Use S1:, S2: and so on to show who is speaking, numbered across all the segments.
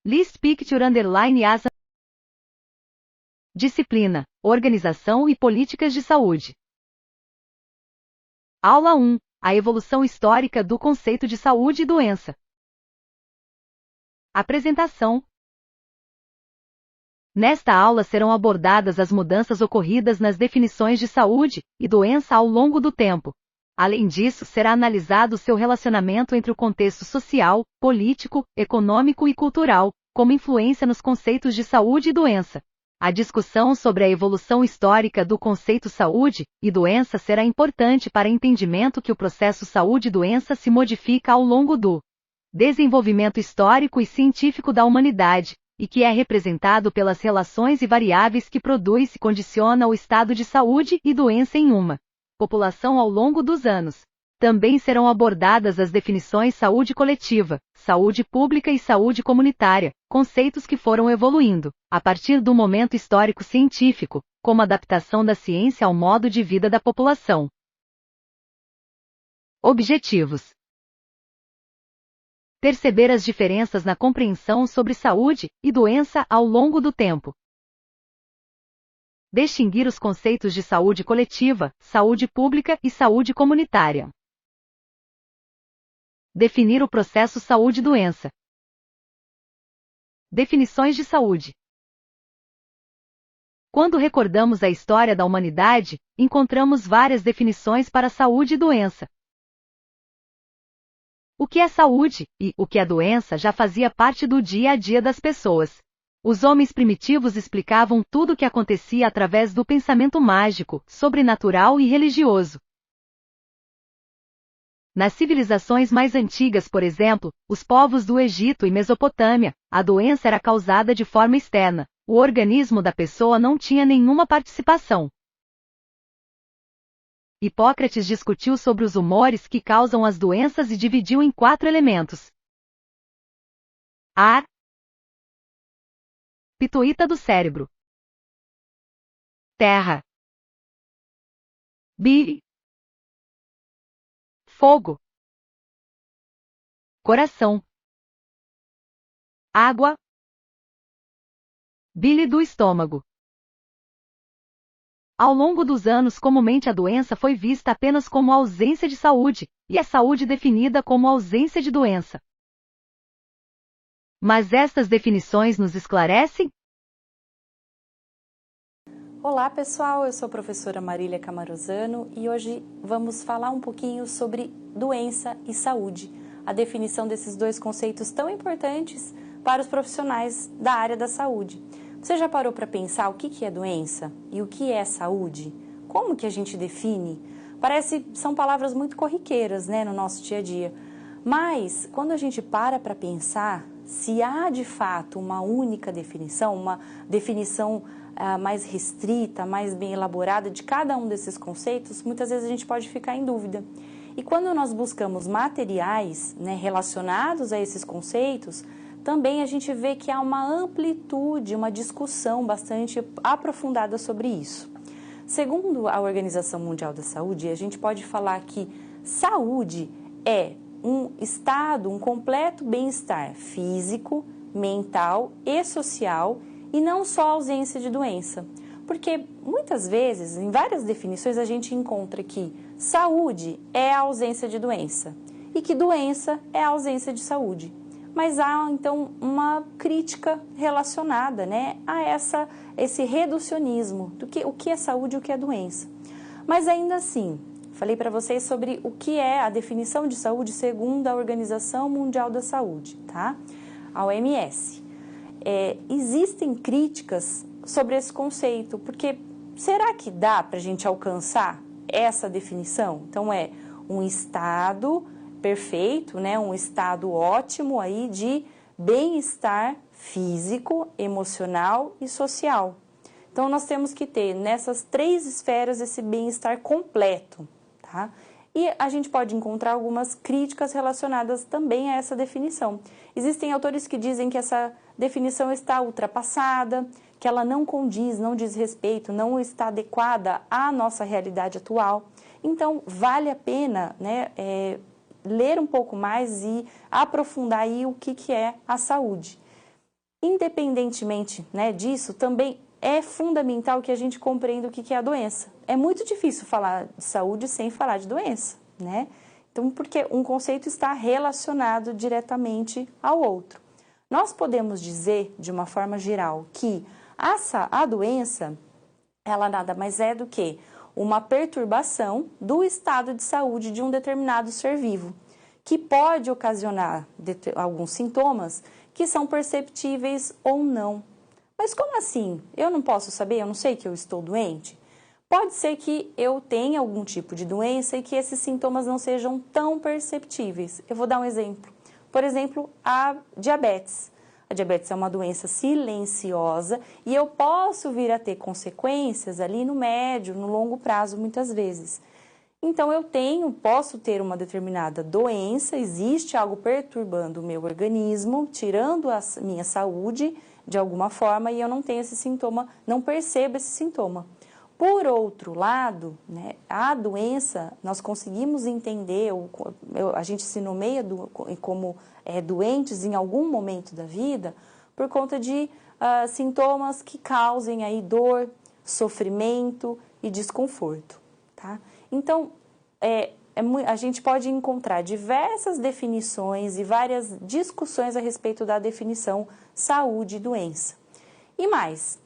S1: List Picture _ as Disciplina, Organização e Políticas de Saúde. Aula 1. A evolução histórica do conceito de saúde e doença. Apresentação. Nesta aula serão abordadas as mudanças ocorridas nas definições de saúde e doença ao longo do tempo. Além disso, será analisado seu relacionamento entre o contexto social, político, econômico e cultural, como influência nos conceitos de saúde e doença. A discussão sobre a evolução histórica do conceito saúde e doença será importante para entendimento que o processo saúde e doença se modifica ao longo do desenvolvimento histórico e científico da humanidade, e que é representado pelas relações e variáveis que produz e condiciona o estado de saúde e doença em uma população ao longo dos anos. Também serão abordadas as definições saúde coletiva, saúde pública e saúde comunitária, conceitos que foram evoluindo, a partir do momento histórico científico, como adaptação da ciência ao modo de vida da população. Objetivos: perceber as diferenças na compreensão sobre saúde e doença ao longo do tempo. Distinguir os conceitos de saúde coletiva, saúde pública e saúde comunitária. Definir o processo saúde-doença. Definições de saúde. Quando recordamos a história da humanidade, encontramos várias definições para saúde e doença. O que é saúde e o que é doença já fazia parte do dia a dia das pessoas. Os homens primitivos explicavam tudo o que acontecia através do pensamento mágico, sobrenatural e religioso. Nas civilizações mais antigas, por exemplo, os povos do Egito e Mesopotâmia, a doença era causada de forma externa. O organismo da pessoa não tinha nenhuma participação. Hipócrates discutiu sobre os humores que causam as doenças e dividiu em 4 elementos: ar, pituita do cérebro, terra, bile, fogo, coração, água, bile do estômago. Ao longo dos anos, comumente a doença foi vista apenas como ausência de saúde, e a saúde definida como ausência de doença. Mas estas definições nos esclarecem?
S2: Olá pessoal, eu sou a professora Marília Camarosano e hoje vamos falar um pouquinho sobre doença e saúde, a definição desses dois conceitos tão importantes para os profissionais da área da saúde. Você já parou para pensar o que é doença e o que é saúde? Como que a gente define? São palavras muito corriqueiras, né, no nosso dia a dia. Mas, quando a gente para pensar, se há de fato uma única definição, uma definição mais restrita, mais bem elaborada de cada um desses conceitos, muitas vezes a gente pode ficar em dúvida. E quando nós buscamos materiais, né, relacionados a esses conceitos, também a gente vê que há uma amplitude, uma discussão bastante aprofundada sobre isso. Segundo a Organização Mundial da Saúde, a gente pode falar que saúde é um estado, um completo bem-estar físico, mental e social, e não só ausência de doença. Porque muitas vezes, em várias definições, a gente encontra que saúde é a ausência de doença e que doença é a ausência de saúde. Mas há, então, uma crítica relacionada, né, a esse reducionismo do o que é saúde e o que é doença. Mas ainda assim, falei para vocês sobre o que é a definição de saúde segundo a Organização Mundial da Saúde, tá? A OMS. Existem críticas sobre esse conceito, porque será que dá para a gente alcançar essa definição? Então, é um estado perfeito, né, um estado ótimo aí de bem-estar físico, emocional e social. Então, nós temos que ter nessas 3 esferas esse bem-estar completo, tá? E a gente pode encontrar algumas críticas relacionadas também a essa definição. Existem autores que dizem que essa definição está ultrapassada, que ela não condiz, não diz respeito, não está adequada à nossa realidade atual. Então, vale a pena, né, ler um pouco mais e aprofundar aí o que é a saúde. Independentemente, né, disso, também é fundamental que a gente compreenda o que é a doença. É muito difícil falar de saúde sem falar de doença, né? Então, porque um conceito está relacionado diretamente ao outro. Nós podemos dizer, de uma forma geral, que a doença, ela nada mais é do que uma perturbação do estado de saúde de um determinado ser vivo, que pode ocasionar alguns sintomas que são perceptíveis ou não. Mas como assim? Eu não posso saber, eu não sei que eu estou doente? Pode ser que eu tenha algum tipo de doença e que esses sintomas não sejam tão perceptíveis. Eu vou dar um exemplo. Por exemplo, a diabetes. A diabetes é uma doença silenciosa e eu posso vir a ter consequências ali no médio, no longo prazo, muitas vezes. Então, posso ter uma determinada doença, existe algo perturbando o meu organismo, tirando a minha saúde de alguma forma e eu não tenho esse sintoma, não percebo esse sintoma. Por outro lado, né, a doença, nós conseguimos entender, a gente se nomeia como doentes em algum momento da vida por conta de sintomas que causem aí dor, sofrimento e desconforto, tá? Então, a gente pode encontrar diversas definições e várias discussões a respeito da definição saúde e doença. E mais,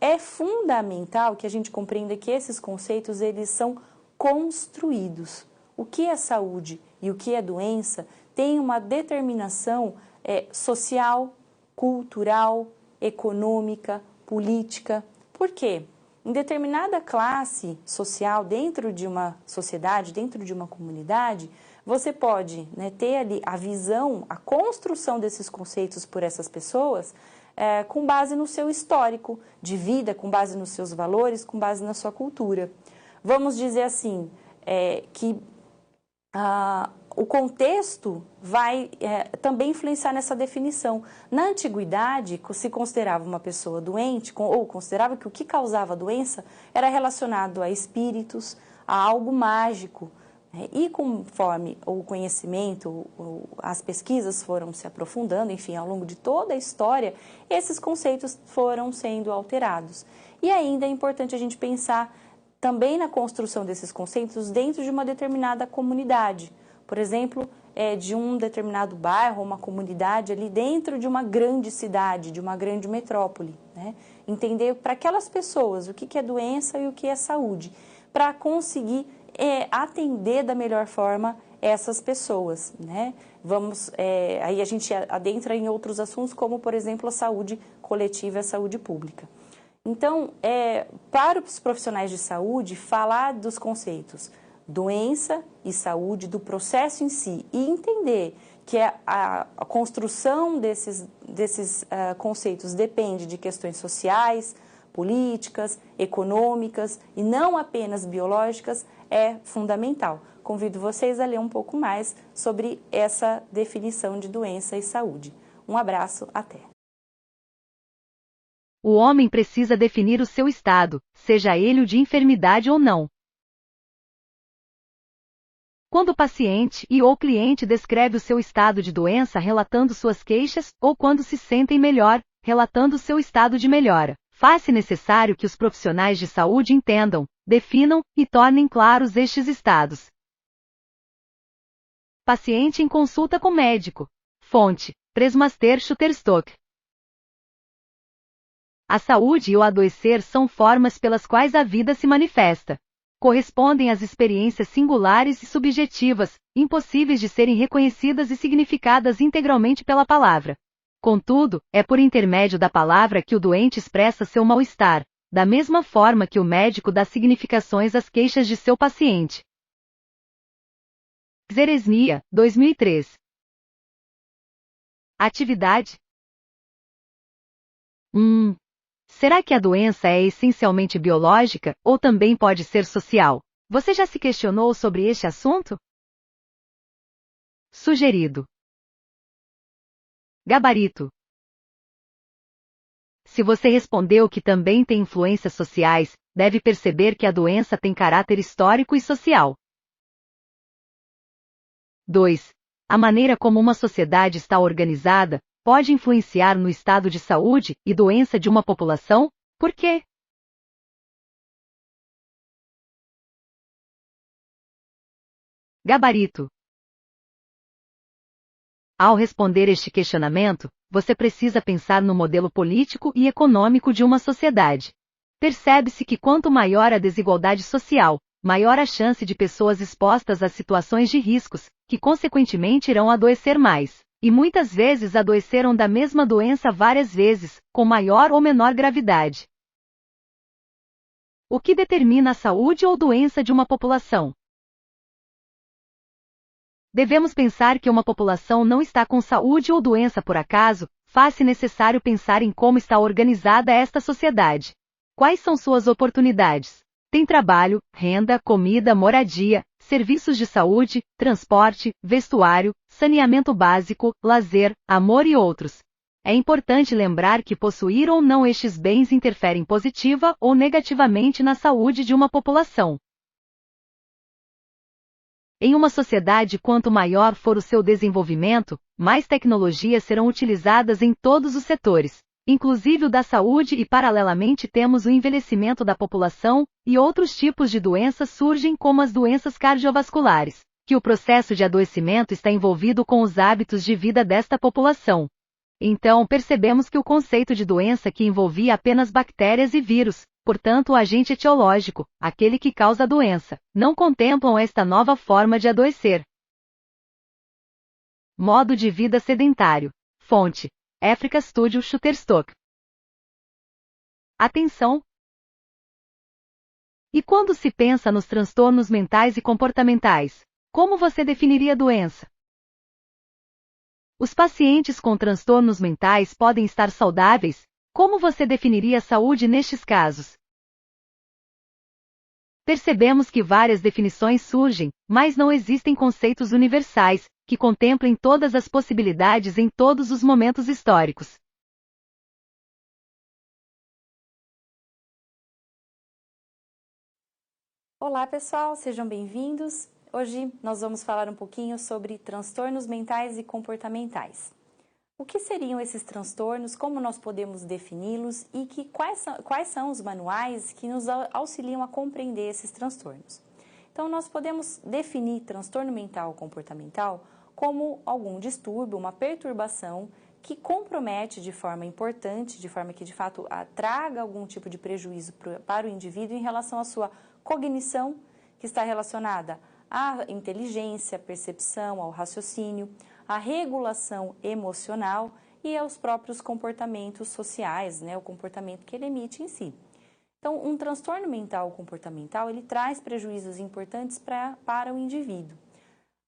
S2: é fundamental que a gente compreenda que esses conceitos, eles são construídos. O que é saúde e o que é doença tem uma determinação social, cultural, econômica, política. Por quê? Em determinada classe social, dentro de uma sociedade, dentro de uma comunidade, você pode, né, ter ali a visão, a construção desses conceitos por essas pessoas com base no seu histórico de vida, com base nos seus valores, com base na sua cultura. Vamos dizer assim, que o contexto vai também influenciar nessa definição. Na antiguidade, se considerava uma pessoa doente, ou considerava que o que causava a doença era relacionado a espíritos, a algo mágico. E conforme o conhecimento, as pesquisas foram se aprofundando, enfim, ao longo de toda a história, esses conceitos foram sendo alterados. E ainda é importante a gente pensar também na construção desses conceitos dentro de uma determinada comunidade. Por exemplo, de um determinado bairro, uma comunidade ali dentro de uma grande cidade, de uma grande metrópole, né? Entender para aquelas pessoas o que é doença e o que é saúde, para conseguir atender da melhor forma essas pessoas, né? Aí a gente adentra em outros assuntos, como, por exemplo, a saúde coletiva e a saúde pública. Então, para os profissionais de saúde, falar dos conceitos doença e saúde, do processo em si, e entender que a construção desses conceitos depende de questões sociais, políticas, econômicas e não apenas biológicas, é fundamental. Convido vocês a ler um pouco mais sobre essa definição de doença e saúde. Um abraço, até!
S1: O homem precisa definir o seu estado, seja ele o de enfermidade ou não. Quando o paciente ou cliente descreve o seu estado de doença relatando suas queixas, ou quando se sentem melhor, relatando seu estado de melhora, faz-se necessário que os profissionais de saúde entendam, definam e tornem claros estes estados. Paciente em consulta com médico. Fonte: Presmaster Shutterstock. A saúde e o adoecer são formas pelas quais a vida se manifesta. Correspondem às experiências singulares e subjetivas, impossíveis de serem reconhecidas e significadas integralmente pela palavra. Contudo, é por intermédio da palavra que o doente expressa seu mal-estar, da mesma forma que o médico dá significações às queixas de seu paciente. Xeresnia, 2003. Atividade. Será que a doença é essencialmente biológica, ou também pode ser social? Você já se questionou sobre este assunto? Sugerido. Gabarito. Se você respondeu que também tem influências sociais, deve perceber que a doença tem caráter histórico e social. 2. A maneira como uma sociedade está organizada, pode influenciar no estado de saúde e doença de uma população? Por quê? Gabarito. Ao responder este questionamento, você precisa pensar no modelo político e econômico de uma sociedade. Percebe-se que quanto maior a desigualdade social, maior a chance de pessoas expostas a situações de riscos, que consequentemente irão adoecer mais. E muitas vezes adoeceram da mesma doença várias vezes, com maior ou menor gravidade. O que determina a saúde ou doença de uma população? Devemos pensar que uma população não está com saúde ou doença por acaso, faz-se necessário pensar em como está organizada esta sociedade. Quais são suas oportunidades? Tem trabalho, renda, comida, moradia, serviços de saúde, transporte, vestuário, saneamento básico, lazer, amor e outros. É importante lembrar que possuir ou não estes bens interferem positiva ou negativamente na saúde de uma população. Em uma sociedade, quanto maior for o seu desenvolvimento, mais tecnologias serão utilizadas em todos os setores, inclusive o da saúde, e paralelamente temos o envelhecimento da população, e outros tipos de doenças surgem, como as doenças cardiovasculares, que o processo de adoecimento está envolvido com os hábitos de vida desta população. Então, percebemos que o conceito de doença que envolvia apenas bactérias e vírus, portanto o agente etiológico, aquele que causa a doença, não contemplam esta nova forma de adoecer. Modo de vida sedentário. Fonte: Africa Studio Shutterstock. Atenção! E quando se pensa nos transtornos mentais e comportamentais, como você definiria a doença? Os pacientes com transtornos mentais podem estar saudáveis. Como você definiria a saúde nestes casos? Percebemos que várias definições surgem, mas não existem conceitos universais, que contemplem todas as possibilidades em todos os momentos históricos.
S2: Olá pessoal, sejam bem-vindos. Hoje nós vamos falar um pouquinho sobre transtornos mentais e comportamentais. O que seriam esses transtornos, como nós podemos defini-los e quais são os manuais que nos auxiliam a compreender esses transtornos? Então, nós podemos definir transtorno mental ou comportamental como algum distúrbio, uma perturbação que compromete de forma importante, de forma que de fato traga algum tipo de prejuízo para o indivíduo em relação à sua cognição, que está relacionada à inteligência, à percepção, ao raciocínio, a regulação emocional e aos próprios comportamentos sociais, o comportamento que ele emite em si. Então, um transtorno mental ou comportamental, ele traz prejuízos importantes para o indivíduo.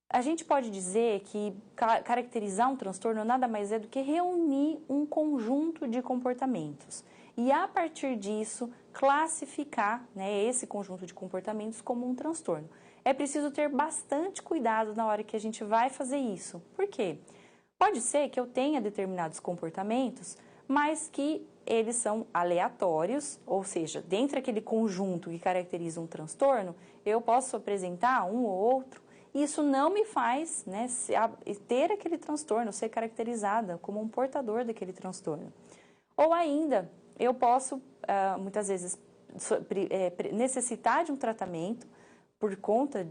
S2: A gente pode dizer que caracterizar um transtorno nada mais é do que reunir um conjunto de comportamentos e, a partir disso, classificar esse conjunto de comportamentos como um transtorno. É preciso ter bastante cuidado na hora que a gente vai fazer isso. Por quê? Pode ser que eu tenha determinados comportamentos, mas que eles são aleatórios, ou seja, dentro daquele conjunto que caracteriza um transtorno, eu posso apresentar um ou outro, e isso não me faz ter aquele transtorno, ser caracterizada como um portador daquele transtorno. Ou ainda, eu posso, muitas vezes, necessitar de um tratamento, por conta,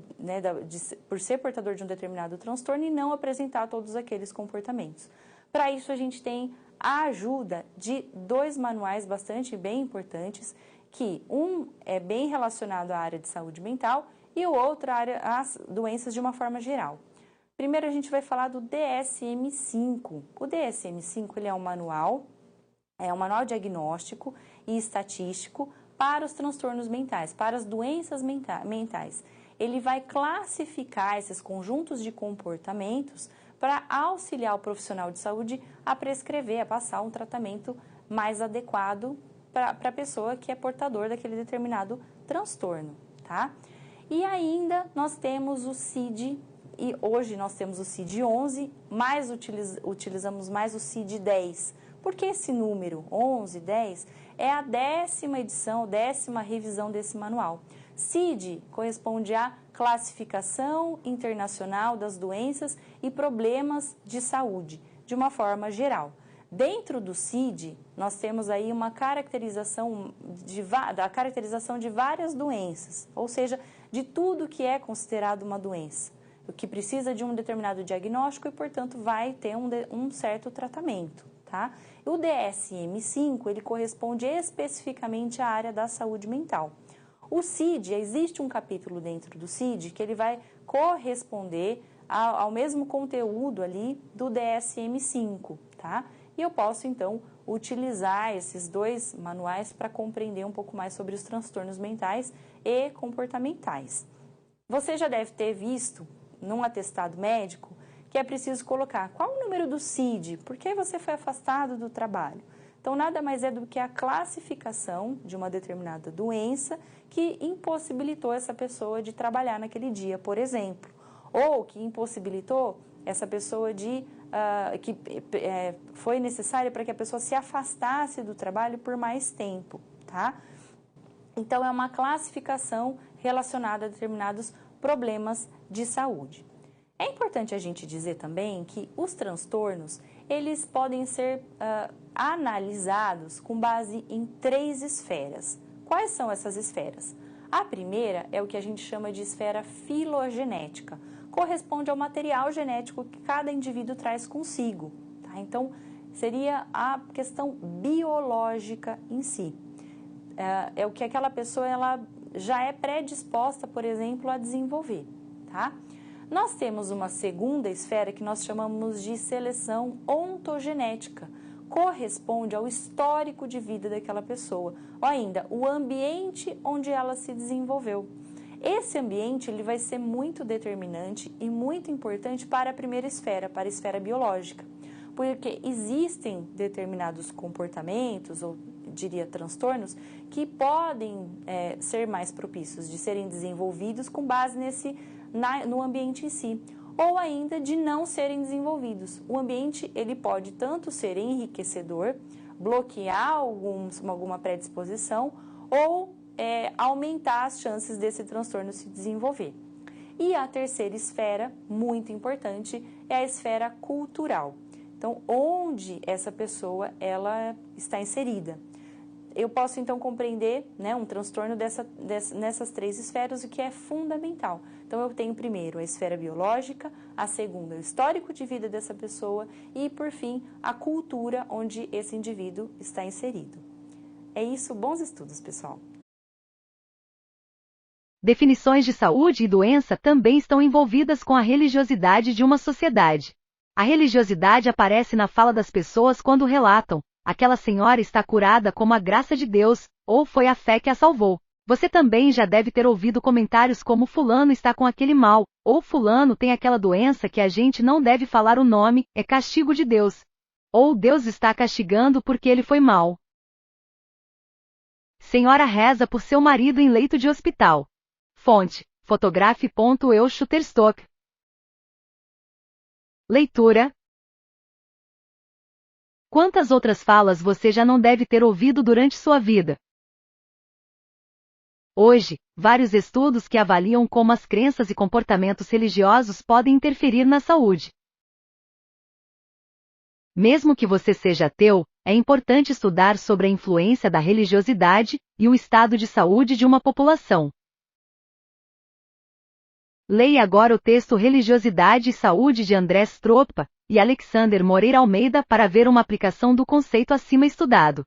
S2: por ser portador de um determinado transtorno e não apresentar todos aqueles comportamentos. Para isso, a gente tem a ajuda de dois manuais bem importantes, que um é bem relacionado à área de saúde mental e o outro às doenças de uma forma geral. Primeiro, a gente vai falar do DSM-5. O DSM-5 ele é um manual diagnóstico e estatístico para os transtornos mentais, para as doenças mentais. Ele vai classificar esses conjuntos de comportamentos para auxiliar o profissional de saúde a prescrever, a passar um tratamento mais adequado para a pessoa que é portador daquele determinado transtorno, tá? E ainda nós temos o CID, e hoje nós temos o CID-11, mas utilizamos mais o CID-10. Por que esse número, 11, 10? É a 10ª edição, 10ª revisão desse manual. CID corresponde à Classificação Internacional das Doenças e Problemas de Saúde. de uma forma geral. Dentro do CID, nós temos aí uma caracterização de várias doenças, ou seja, de tudo que é considerado uma doença, o que precisa de um determinado diagnóstico e, portanto, vai ter um certo tratamento, tá? O DSM-5, ele corresponde especificamente à área da saúde mental. O CID, existe um capítulo dentro do CID que ele vai corresponder ao mesmo conteúdo ali do DSM-5, tá? E eu posso, então, utilizar esses dois manuais para compreender um pouco mais sobre os transtornos mentais e comportamentais. Você já deve ter visto, num atestado médico, que é preciso colocar qual o número do CID, por que você foi afastado do trabalho. Então, nada mais é do que a classificação de uma determinada doença que impossibilitou essa pessoa de trabalhar naquele dia, por exemplo, ou que impossibilitou essa pessoa foi necessária para que a pessoa se afastasse do trabalho por mais tempo, tá? Então, é uma classificação relacionada a determinados problemas de saúde. É importante a gente dizer também que os transtornos, eles podem ser analisados com base em 3 esferas. Quais são essas esferas? A primeira é o que a gente chama de esfera filogenética, corresponde ao material genético que cada indivíduo traz consigo, tá? Então, seria a questão biológica em si. É o que aquela pessoa ela já é predisposta, por exemplo, a desenvolver, tá? Nós temos uma segunda esfera que nós chamamos de seleção ontogenética, corresponde ao histórico de vida daquela pessoa, ou ainda o ambiente onde ela se desenvolveu. Esse ambiente ele vai ser muito determinante e muito importante para a primeira esfera, para a esfera biológica, porque existem determinados comportamentos, ou diria transtornos, que podem ser mais propícios de serem desenvolvidos com base no ambiente em si, ou ainda de não serem desenvolvidos. O ambiente ele pode tanto ser enriquecedor, bloquear alguma predisposição, ou aumentar as chances desse transtorno se desenvolver. E a terceira esfera, muito importante, é a esfera cultural. Então, onde essa pessoa ela está inserida. Eu posso, então, compreender um transtorno nessas 3 esferas, o que é fundamental. Então, eu tenho primeiro a esfera biológica, a segunda, o histórico de vida dessa pessoa e, por fim, a cultura onde esse indivíduo está inserido. É isso, bons estudos, pessoal!
S1: Definições de saúde e doença também estão envolvidas com a religiosidade de uma sociedade. A religiosidade aparece na fala das pessoas quando relatam: aquela senhora está curada como a graça de Deus, ou foi a fé que a salvou. Você também já deve ter ouvido comentários como fulano está com aquele mal, ou fulano tem aquela doença que a gente não deve falar o nome, é castigo de Deus. Ou Deus está castigando porque ele foi mal. Senhora reza por seu marido em leito de hospital. Fonte: Photograph.eu Shutterstock. Leitura. Quantas outras falas você já não deve ter ouvido durante sua vida? Hoje, vários estudos que avaliam como as crenças e comportamentos religiosos podem interferir na saúde. Mesmo que você seja ateu, é importante estudar sobre a influência da religiosidade e o estado de saúde de uma população. Leia agora o texto Religiosidade e Saúde de André Stroppa e Alexander Moreira Almeida para ver uma aplicação do conceito acima estudado.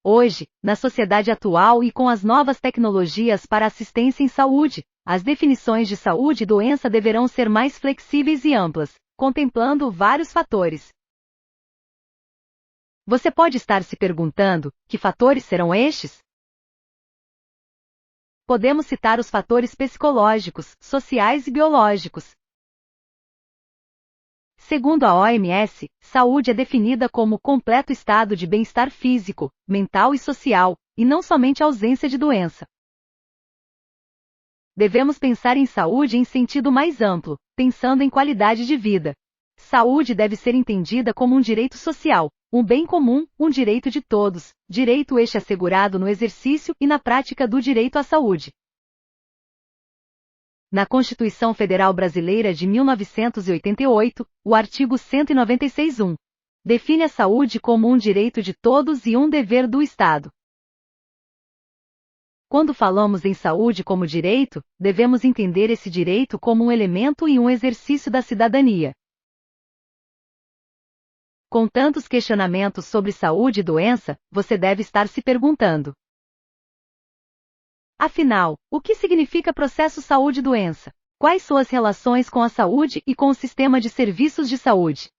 S1: Hoje, na sociedade atual e com as novas tecnologias para assistência em saúde, as definições de saúde e doença deverão ser mais flexíveis e amplas, contemplando vários fatores. Você pode estar se perguntando: que fatores serão estes? Podemos citar os fatores psicológicos, sociais e biológicos. Segundo a OMS, saúde é definida como completo estado de bem-estar físico, mental e social, e não somente ausência de doença. Devemos pensar em saúde em sentido mais amplo, pensando em qualidade de vida. Saúde deve ser entendida como um direito social, um bem comum, um direito de todos, direito este assegurado no exercício e na prática do direito à saúde. Na Constituição Federal Brasileira de 1988, o artigo 196-1 define a saúde como um direito de todos e um dever do Estado. Quando falamos em saúde como direito, devemos entender esse direito como um elemento e um exercício da cidadania. Com tantos questionamentos sobre saúde e doença, você deve estar se perguntando: afinal, o que significa processo saúde-doença? Quais suas relações com a saúde e com o sistema de serviços de saúde?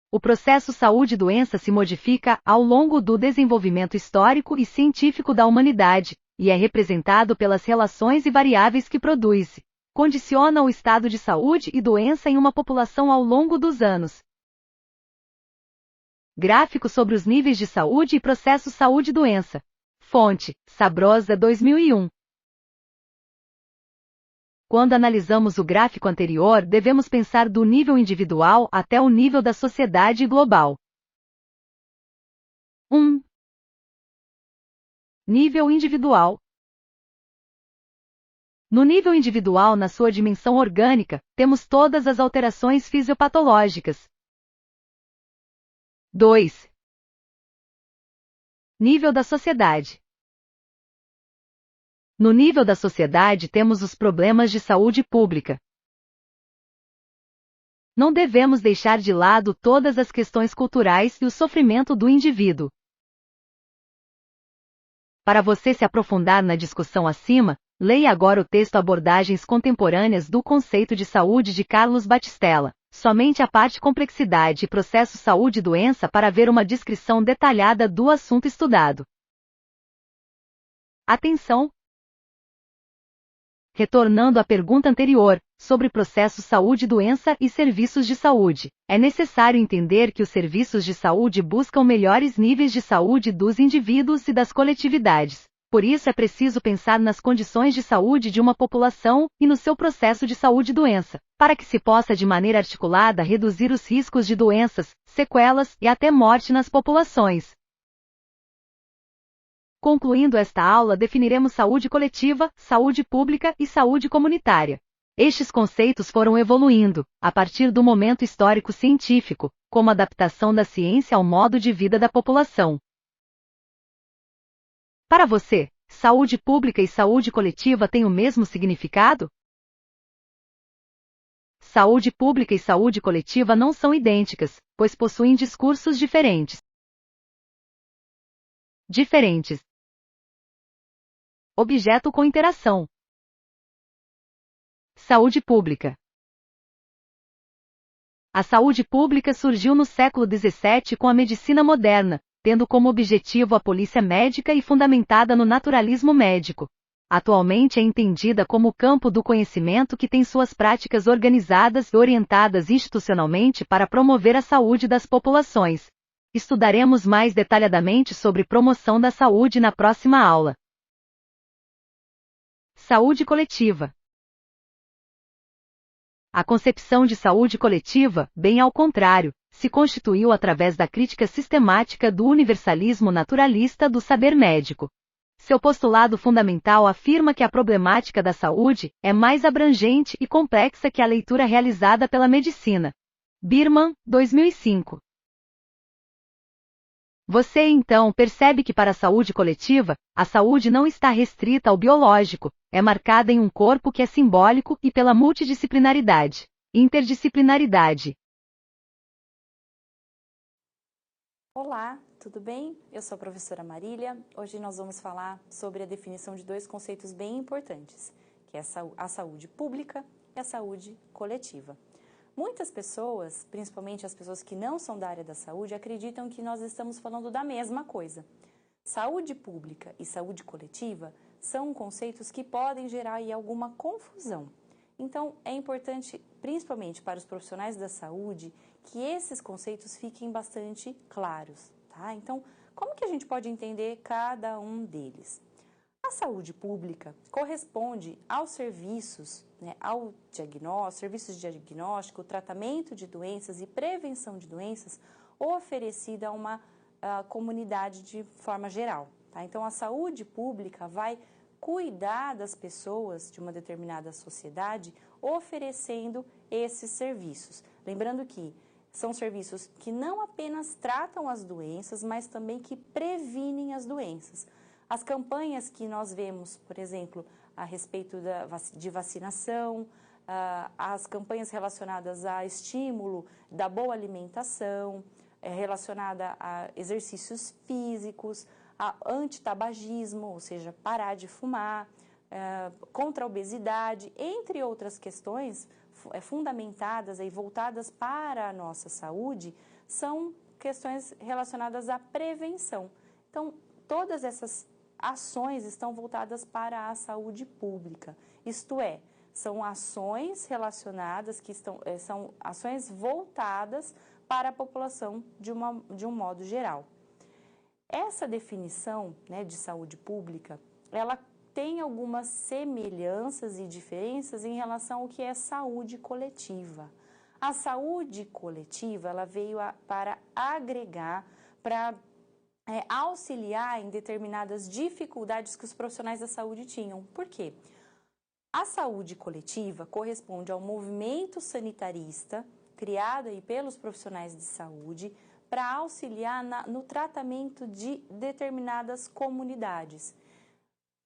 S1: O processo saúde-doença se modifica ao longo do desenvolvimento histórico e científico da humanidade, e é representado pelas relações e variáveis que produz, condiciona o estado de saúde e doença em uma população ao longo dos anos. Gráfico sobre os níveis de saúde e processo saúde-doença. Fonte: Sabrosa 2001. Quando analisamos o gráfico anterior, devemos pensar do nível individual até o nível da sociedade global. 1. Nível individual. No nível individual, na sua dimensão orgânica, temos todas as alterações fisiopatológicas. 2. Nível da sociedade. No nível da sociedade, temos os problemas de saúde pública. Não devemos deixar de lado todas as questões culturais e o sofrimento do indivíduo. Para você se aprofundar na discussão acima, leia agora o texto Abordagens Contemporâneas do Conceito de Saúde de Carlos Batistella, somente a parte Complexidade e Processo Saúde e Doença para ver uma descrição detalhada do assunto estudado. Atenção! Retornando à pergunta anterior, sobre processo saúde-doença e serviços de saúde, é necessário entender que os serviços de saúde buscam melhores níveis de saúde dos indivíduos e das coletividades. Por isso é preciso pensar nas condições de saúde de uma população e no seu processo de saúde-doença, para que se possa de maneira articulada reduzir os riscos de doenças, sequelas e até morte nas populações. Concluindo esta aula, definiremos saúde coletiva, saúde pública e saúde comunitária. Estes conceitos foram evoluindo, a partir do momento histórico científico, como adaptação da ciência ao modo de vida da população. Para você, saúde pública e saúde coletiva têm o mesmo significado? Saúde pública e saúde coletiva não são idênticas, pois possuem discursos diferentes. Objeto com interação. Saúde pública. A saúde pública surgiu no século XVII com a medicina moderna, tendo como objetivo a polícia médica e fundamentada no naturalismo médico. Atualmente é entendida como o campo do conhecimento que tem suas práticas organizadas e orientadas institucionalmente para promover a saúde das populações. Estudaremos mais detalhadamente sobre promoção da saúde na próxima aula. Saúde coletiva. A concepção de saúde coletiva, bem ao contrário, se constituiu através da crítica sistemática do universalismo naturalista do saber médico. Seu postulado fundamental afirma que a problemática da saúde é mais abrangente e complexa que a leitura realizada pela medicina. Birman, 2005. Você então percebe que para a saúde coletiva, a saúde não está restrita ao biológico, é marcada em um corpo que é simbólico e pela multidisciplinaridade, interdisciplinaridade.
S2: Olá, tudo bem? Eu sou a professora Marília. Hoje nós vamos falar sobre a definição de dois conceitos bem importantes, que é a saúde pública e a saúde coletiva. Muitas pessoas, principalmente as pessoas que não são da área da saúde, acreditam que nós estamos falando da mesma coisa. Saúde pública e saúde coletiva são conceitos que podem gerar aí alguma confusão. Então, é importante, principalmente para os profissionais da saúde, que esses conceitos fiquem bastante claros, tá? Então, como que a gente pode entender cada um deles? A saúde pública corresponde aos serviços, ao diagnóstico, serviços de diagnóstico, tratamento de doenças e prevenção de doenças oferecida a uma comunidade de forma geral. Tá? Então, a saúde pública vai cuidar das pessoas de uma determinada sociedade, oferecendo esses serviços. Lembrando que são serviços que não apenas tratam as doenças, mas também que previnem as doenças. As campanhas que nós vemos, por exemplo, a respeito de vacinação, as campanhas relacionadas a estímulo da boa alimentação, relacionada a exercícios físicos, a antitabagismo, ou seja, parar de fumar, contra a obesidade, entre outras questões fundamentadas e voltadas para a nossa saúde, são questões relacionadas à prevenção. Então, todas essas ações estão voltadas para a saúde pública, isto é, são ações relacionadas, são ações voltadas para a população de um modo geral. Essa definição, né, de saúde pública, ela tem algumas semelhanças e diferenças em relação ao que é saúde coletiva. A saúde coletiva, ela veio para agregar, para auxiliar em determinadas dificuldades que os profissionais da saúde tinham. Por quê? A saúde coletiva corresponde ao movimento sanitarista criado aí pelos profissionais de saúde para auxiliar no tratamento de determinadas comunidades.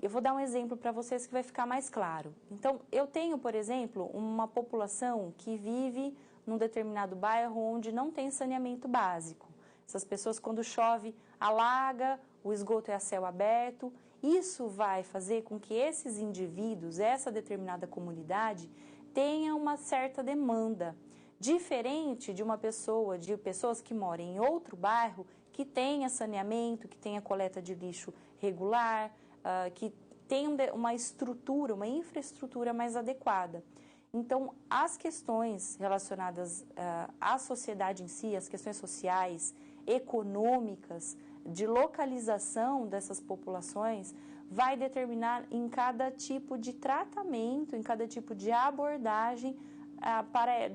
S2: Eu vou dar um exemplo para vocês que vai ficar mais claro. Então, eu tenho, por exemplo, uma população que vive num determinado bairro onde não tem saneamento básico. Essas pessoas, quando chove, alaga, o esgoto é a céu aberto. Isso vai fazer com que esses indivíduos, essa determinada comunidade, tenha uma certa demanda. Diferente de de pessoas que moram em outro bairro, que tenha saneamento, que tenha coleta de lixo regular, que tenha uma estrutura, uma infraestrutura mais adequada. Então, as questões relacionadas à sociedade em si, as questões sociais, econômicas, de localização dessas populações, vai determinar em cada tipo de tratamento, em cada tipo de abordagem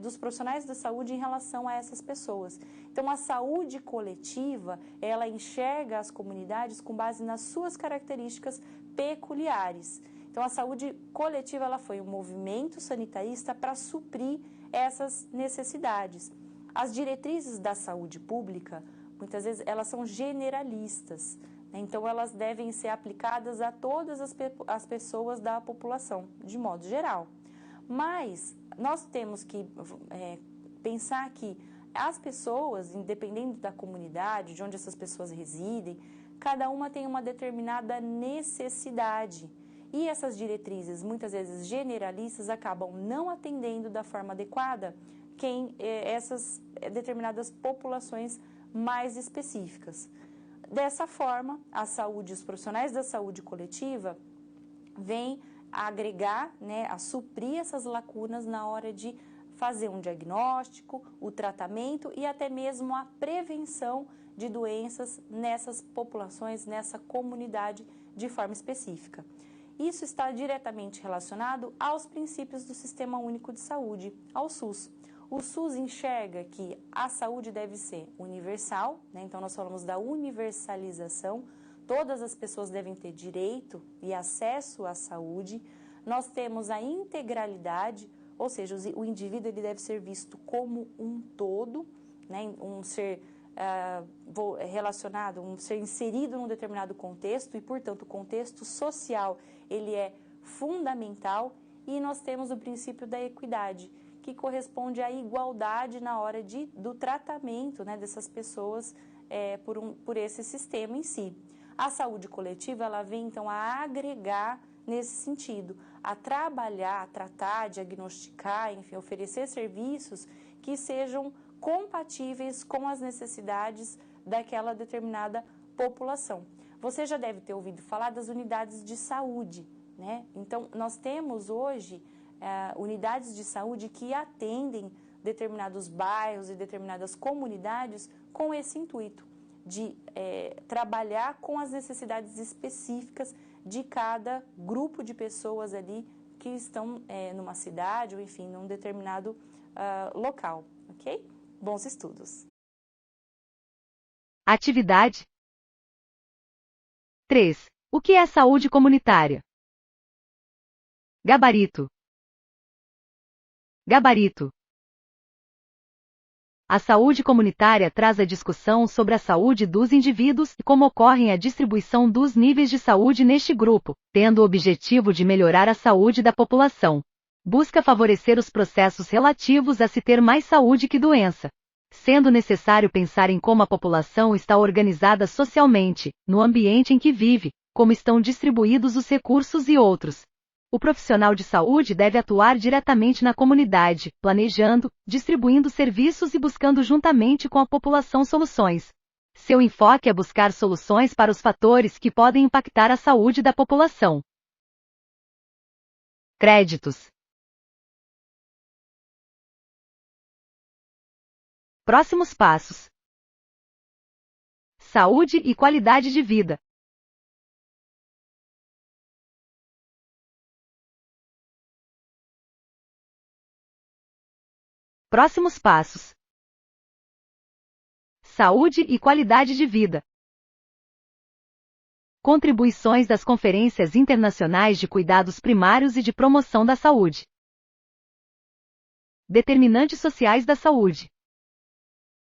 S2: dos profissionais da saúde em relação a essas pessoas. Então, a saúde coletiva, ela enxerga as comunidades com base nas suas características peculiares. Então, a saúde coletiva, ela foi um movimento sanitarista para suprir essas necessidades. As diretrizes da saúde pública, muitas vezes, elas são generalistas, né? Então, elas devem ser aplicadas a todas as pessoas da população, de modo geral. Mas nós temos que pensar que as pessoas, independente da comunidade, de onde essas pessoas residem, cada uma tem uma determinada necessidade. E essas diretrizes, muitas vezes generalistas, acabam não atendendo da forma adequada essas determinadas populações mais específicas. Dessa forma, os profissionais da saúde coletiva vêm a agregar, né, a suprir essas lacunas na hora de fazer um diagnóstico, o tratamento e até mesmo a prevenção de doenças nessas populações, nessa comunidade de forma específica. Isso está diretamente relacionado aos princípios do Sistema Único de Saúde, ao SUS. O SUS enxerga que a saúde deve ser universal, né? Então nós falamos da universalização. Todas as pessoas devem ter direito e acesso à saúde. Nós temos a integralidade, ou seja, o indivíduo ele deve ser visto como um todo, né? Um ser relacionado, um ser inserido num determinado contexto e, portanto, o contexto social ele é fundamental. E nós temos o princípio da equidade, que corresponde à igualdade na hora do tratamento, né, dessas pessoas por esse sistema em si. A saúde coletiva, ela vem, então, a agregar nesse sentido, a trabalhar, a tratar, diagnosticar, enfim, oferecer serviços que sejam compatíveis com as necessidades daquela determinada população. Você já deve ter ouvido falar das unidades de saúde, né? Então, nós temos hoje unidades de saúde que atendem determinados bairros e determinadas comunidades com esse intuito de trabalhar com as necessidades específicas de cada grupo de pessoas ali que estão numa cidade ou, enfim, num determinado local, ok? Bons estudos!
S1: Atividade 3. O que é saúde comunitária? Gabarito. Gabarito. A saúde comunitária traz a discussão sobre a saúde dos indivíduos e como ocorre a distribuição dos níveis de saúde neste grupo, tendo o objetivo de melhorar a saúde da população. Busca favorecer os processos relativos a se ter mais saúde que doença, sendo necessário pensar em como a população está organizada socialmente, no ambiente em que vive, como estão distribuídos os recursos e outros. O profissional de saúde deve atuar diretamente na comunidade, planejando, distribuindo serviços e buscando juntamente com a população soluções. Seu enfoque é buscar soluções para os fatores que podem impactar a saúde da população. Créditos. Próximos passos: saúde e qualidade de vida. Próximos passos: saúde e qualidade de vida. Contribuições das conferências internacionais de cuidados primários e de promoção da saúde. Determinantes sociais da saúde.